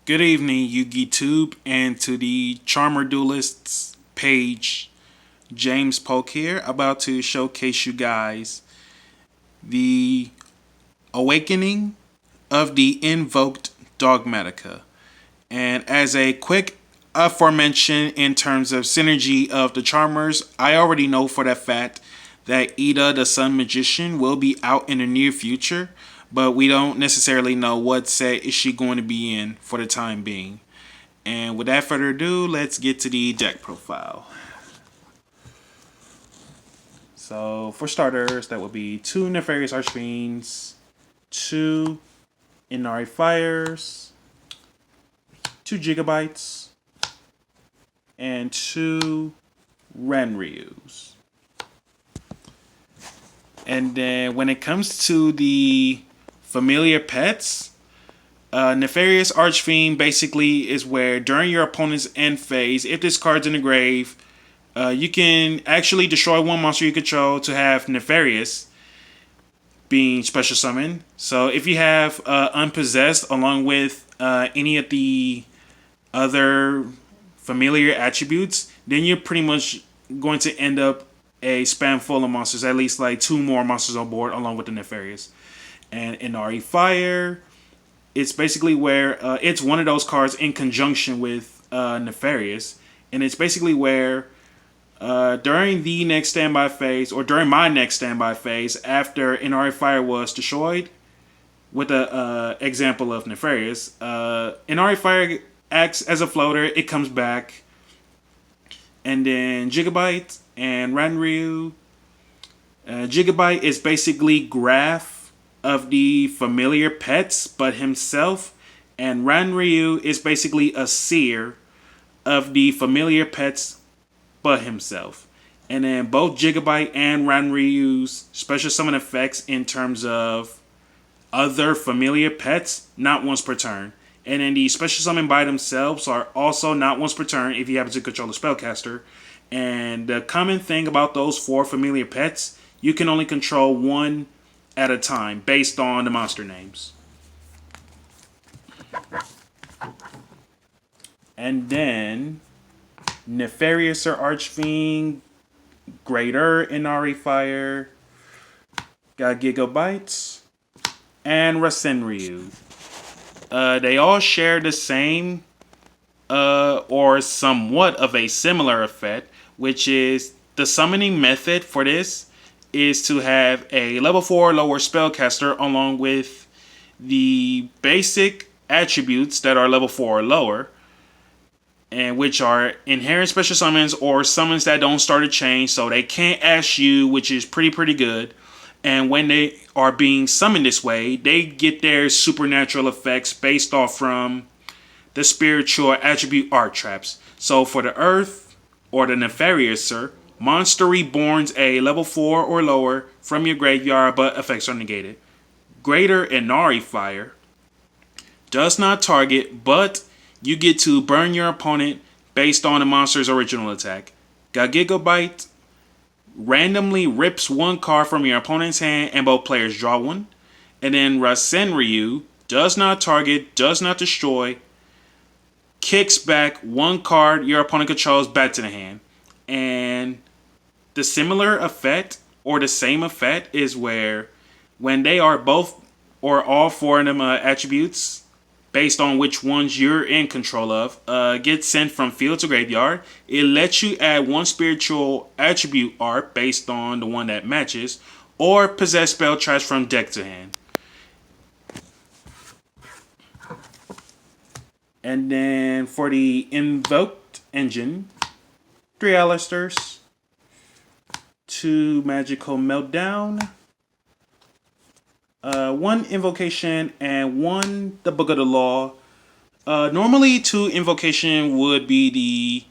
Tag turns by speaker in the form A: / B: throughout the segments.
A: Good evening, Yugi Tube, and to the Charmer Duelists page. James Polk here, about to showcase you guys the awakening of the Invoked Dogmatika. And as a quick aforementioned in terms of synergy of the Charmers, I already know for that fact that Ida the Sun Magician will be out in the near future, but we don't necessarily know what set is she going to be in for the time being. And without further ado, let's get to the deck profile. So for starters, that would be 2 Nefarious Archfiends, 2 Inari Fires, 2 Gigabytes, and 2 Renryus. And then when it comes to the familiar pets, Nefarious Archfiend basically is where during your opponent's end phase, if this card's in the grave, you can actually destroy one monster you control to have Nefarious being special summoned. So if you have Unpossessed along with any of the other familiar attributes, then you're pretty much going to end up a spam full of monsters, at least like 2 more monsters on board along with the Nefarious. And Inari Fire, it's basically where it's one of those cards in conjunction with Nefarious, and it's basically where during the next standby phase, or during my next standby phase, after Inari Fire was destroyed, with the example of Nefarious, Inari Fire acts as a floater, it comes back, and then Gigabyte and Ranryu. Gigabyte is basically Graph of the familiar pets, but himself, and Ranryu is basically a seer of the familiar pets, but himself. And then both Gigabyte and Ranryu's special summon effects in terms of other familiar pets, not once per turn. And then the special summon by themselves are also not once per turn if you happen to control the spellcaster. And the common thing about those 4 familiar pets, you can only control 1 at a time based on the monster names. And then Nefarious or Archfiend, Greater Inari Fire, got Gigabytes, and Rasenryu. They all share the same or somewhat of a similar effect, which is the summoning method for this is to have a level 4 or lower spellcaster along with the basic attributes that are level 4 or lower, and which are inherent special summons or summons that don't start a chain, so they can't ash you, which is pretty good. And when they are being summoned this way, they get their supernatural effects based off from the spiritual attribute art traps. So for the Earth or the Nefariouser, Monster Reborns a level 4 or lower from your graveyard, but effects are negated. Greater Inari Fire does not target, but you get to burn your opponent based on the monster's original attack. Got Gigabyte randomly rips 1 card from your opponent's hand and both players draw 1. And then Rasenryu does not target, does not destroy, kicks back 1 card your opponent controls back to the hand. And the similar effect or the same effect is where when they are both or all 4 of them attributes based on which ones you're in control of, get sent from field to graveyard. It lets you add 1 spiritual attribute art based on the one that matches, or possess spell traps from deck to hand. And then for the Invoked engine, 3 Alisters, 2 Magical Meltdown, 1 Invocation, and 1 the Book of the Law. Normally 2 Invocation would be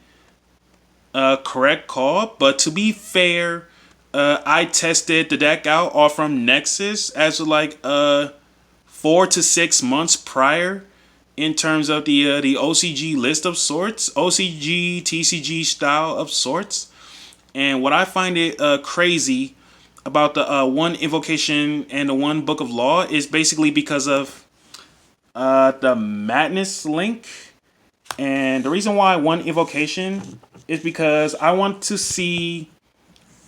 A: the correct call, but to be fair, I tested the deck out all from Nexus as like 4 to 6 months prior in terms of the OCG list of sorts, OCG, TCG style of sorts. And what I find it crazy about the 1 Invocation and the 1 Book of Law is basically because of The Madness link. And the reason why I want Invocation is because I want to see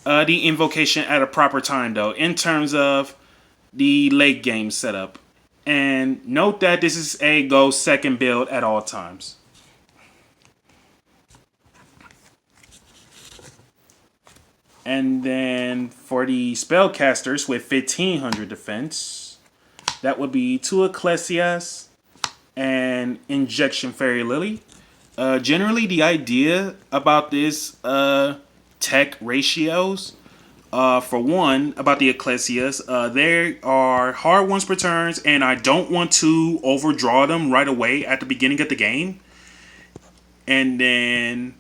A: the Invocation at a proper time, though, in terms of the late game setup. And note that this is a go second build at all times. And then for the spellcasters with 1500 defense, that would be 2 Ecclesias and Injection Fairy Lily. Generally, the idea about this tech ratios, for one, about the Ecclesias, they are hard ones per turns, and I don't want to overdraw them right away at the beginning of the game. And then,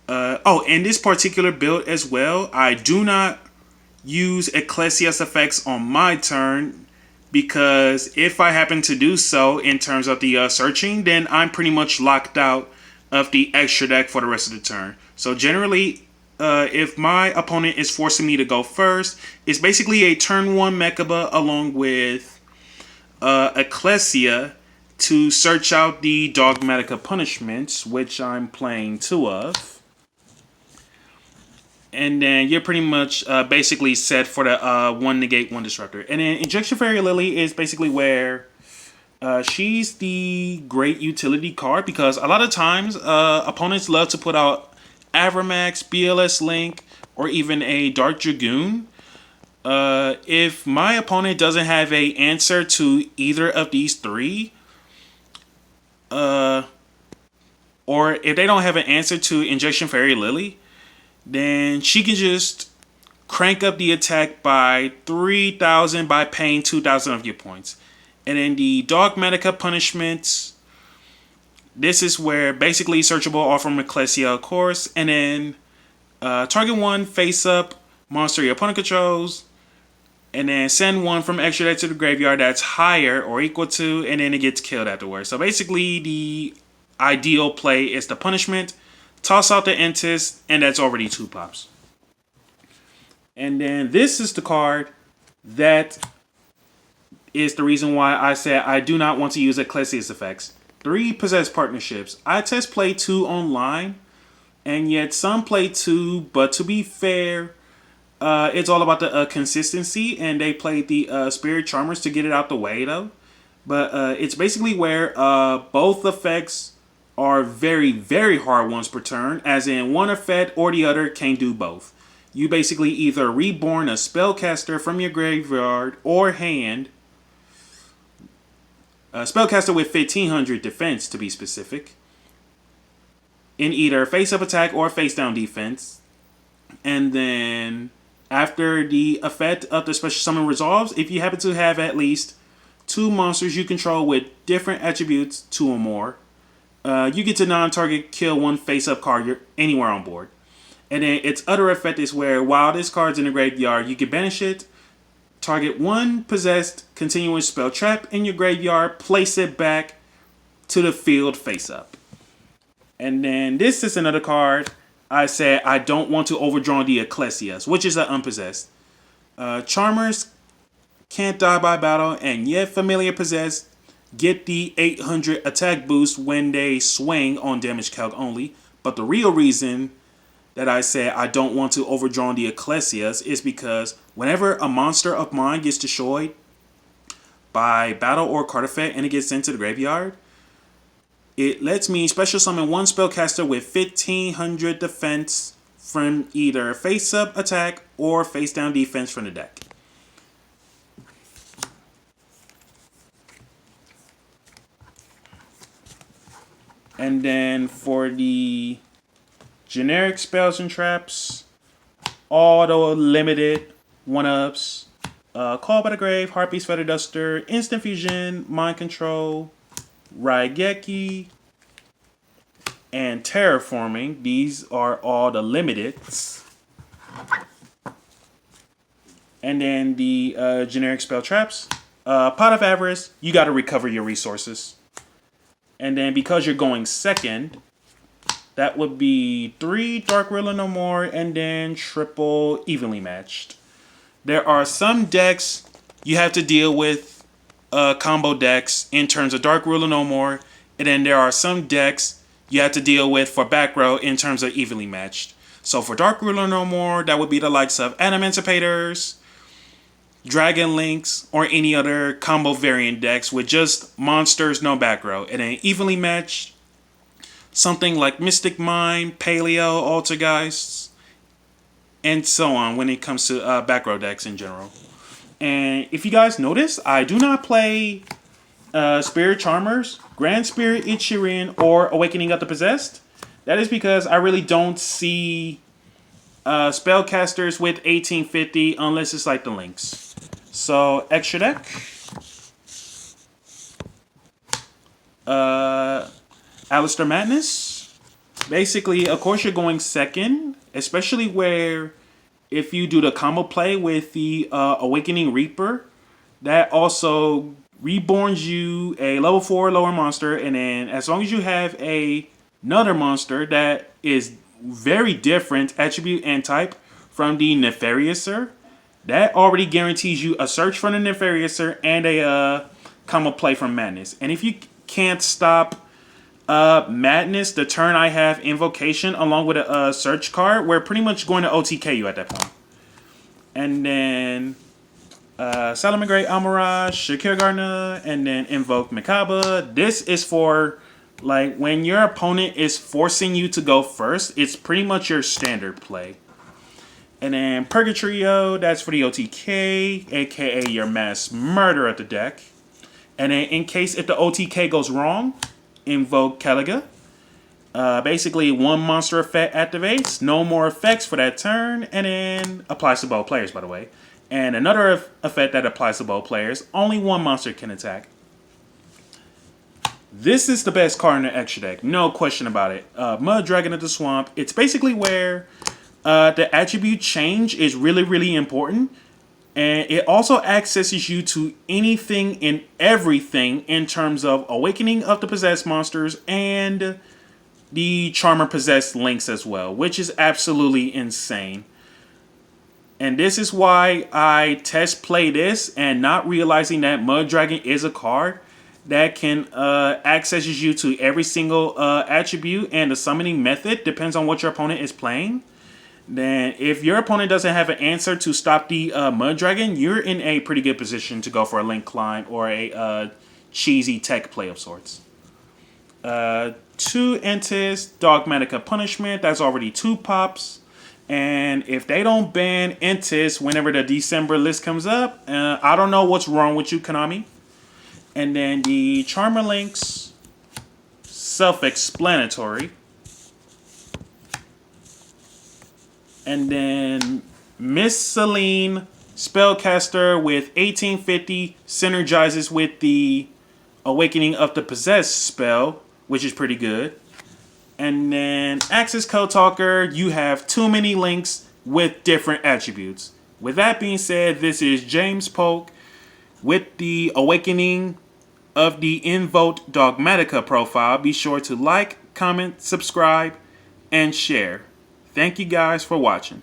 A: in this particular build as well, I do not use Ecclesias effects on my turn, because if I happen to do so in terms of the searching, then I'm pretty much locked out of the extra deck for the rest of the turn. So generally, if my opponent is forcing me to go first, it's basically a turn 1 Mechaba along with Ecclesia to search out the Dogmatika punishments, which I'm playing 2 of. And then you're pretty much basically set for the 1 negate, 1 disruptor. And then Injection Fairy Lily is basically where she's the great utility card, because a lot of times opponents love to put out Avramax, BLS Link, or even a Dark Dragoon. If my opponent doesn't have an answer to either of these 3, or if they don't have an answer to Injection Fairy Lily, then she can just crank up the attack by 3,000 by paying 2,000 of your points. And then the Dogmatika punishments, this is where basically searchable all from Ecclesia, of course. And then target 1 face up monster your opponent controls. And then send 1 from extra deck to the graveyard that's higher or equal to, and then it gets killed afterwards. So basically the ideal play is the punishment. Toss out the Entis, and that's already 2 pops. And then this is the card that is the reason why I said I do not want to use Ecclesias effects. 3 Possessed Partnerships. I test play 2 online, and yet some play 2, but to be fair, it's all about the consistency, and they played the Spirit Charmers to get it out the way, though. But it's basically where both effects are very, very hard ones per turn, as in one effect or the other can do both. You basically either reborn a spellcaster from your graveyard or hand, a spellcaster with 1500 defense to be specific, in either face-up attack or face-down defense. And then after the effect of the special summon resolves, if you happen to have at least 2 monsters you control with different attributes, 2 or more, you get to non-target kill 1 face-up card anywhere on board. And then its other effect is where, while this card's in the graveyard, you can banish it, target 1 possessed continuous spell trap in your graveyard, place it back to the field face-up. And then this is another card I said I don't want to overdraw the Ecclesias, which is an unpossessed. Charmers can't die by battle, and yet Familiar Possessed get the 800 attack boost when they swing on damage calc only. But the real reason that I said I don't want to overdraw the Ecclesias is because whenever a monster of mine gets destroyed by battle or card effect and it gets sent to the graveyard, it lets me special summon 1 spellcaster with 1500 defense from either face-up attack or face-down defense from the deck. And then for the generic spells and traps, auto limited 1-ups, Call by the Grave, Heartbeast Feather Duster, Instant Fusion, Mind Control, Raigeki, and Terraforming. These are all the limiteds. And then the generic spell traps. Pot of Avarice, you got to recover your resources. And then because you're going second, that would be 3 Dark Ruler No More, and then triple Evenly Matched. There are some decks you have to deal with combo decks in terms of Dark Ruler No More, and then there are some decks you have to deal with for back row in terms of evenly matched. So for Dark Ruler No More, that would be the likes of Adamanticators, Dragon Links, or any other combo variant decks with just monsters, no back row. And then evenly matched, something like Mystic Mind, Paleo, Altergeists, and so on when it comes to back row decks in general. And if you guys notice, I do not play Spirit Charmers, Grand Spirit Ichirin, or Awakening of the Possessed. That is because I really don't see spellcasters with 1850 unless it's like the links. So, extra deck. Alistair Madness. Basically, of course, you're going second, especially where if you do the combo play with the Awakening Reaper, that also reborns you a level 4 lower monster, and then as long as you have another monster that is very different attribute and type from the Nefariouser, that already guarantees you a search from the Nefariouser and a combo play from Madness. And if you can't stop Madness, the turn I have Invocation along with a search card, we're pretty much going to OTK you at that point. And then Salamangreat Amaraj, Shakir Garna, and then Invoked Mikaba. This is for like when your opponent is forcing you to go first. It's pretty much your standard play. And then Purgatrio, that's for the OTK, aka your mass murder of the deck. And then in case if the OTK goes wrong, invoke Caliga. Basically, one monster effect activates, no more effects for that turn, and then applies to both players, by the way. And another effect that applies to both players, only one monster can attack. This is the best card in the extra deck, no question about it. Mud Dragon of the Swamp. It's basically where the attribute change is really, really important. And it also accesses you to anything and everything in terms of Awakening of the Possessed monsters and the Charmer Possessed links as well, which is absolutely insane. And this is why I test play this and not realizing that Mud Dragon is a card that can accesses you to every single attribute, and the summoning method depends on what your opponent is playing. Then if your opponent doesn't have an answer to stop the Mud Dragon, you're in a pretty good position to go for a Link Climb or a cheesy tech play of sorts. 2 Entis, Dogmatika Punishment, that's already 2 pops. And if they don't ban Entis whenever the December list comes up, I don't know what's wrong with you, Konami. And then the Charmer links, self-explanatory. And then Miss Celine, spellcaster with 1850, synergizes with the Awakening of the Possessed spell, which is pretty good. And then Axis Code Talker, you have too many links with different attributes. With that being said, this is James Polk with the Awakening of the Invoked Dogmatika profile. Be sure to like, comment, subscribe, and share. Thank you guys for watching.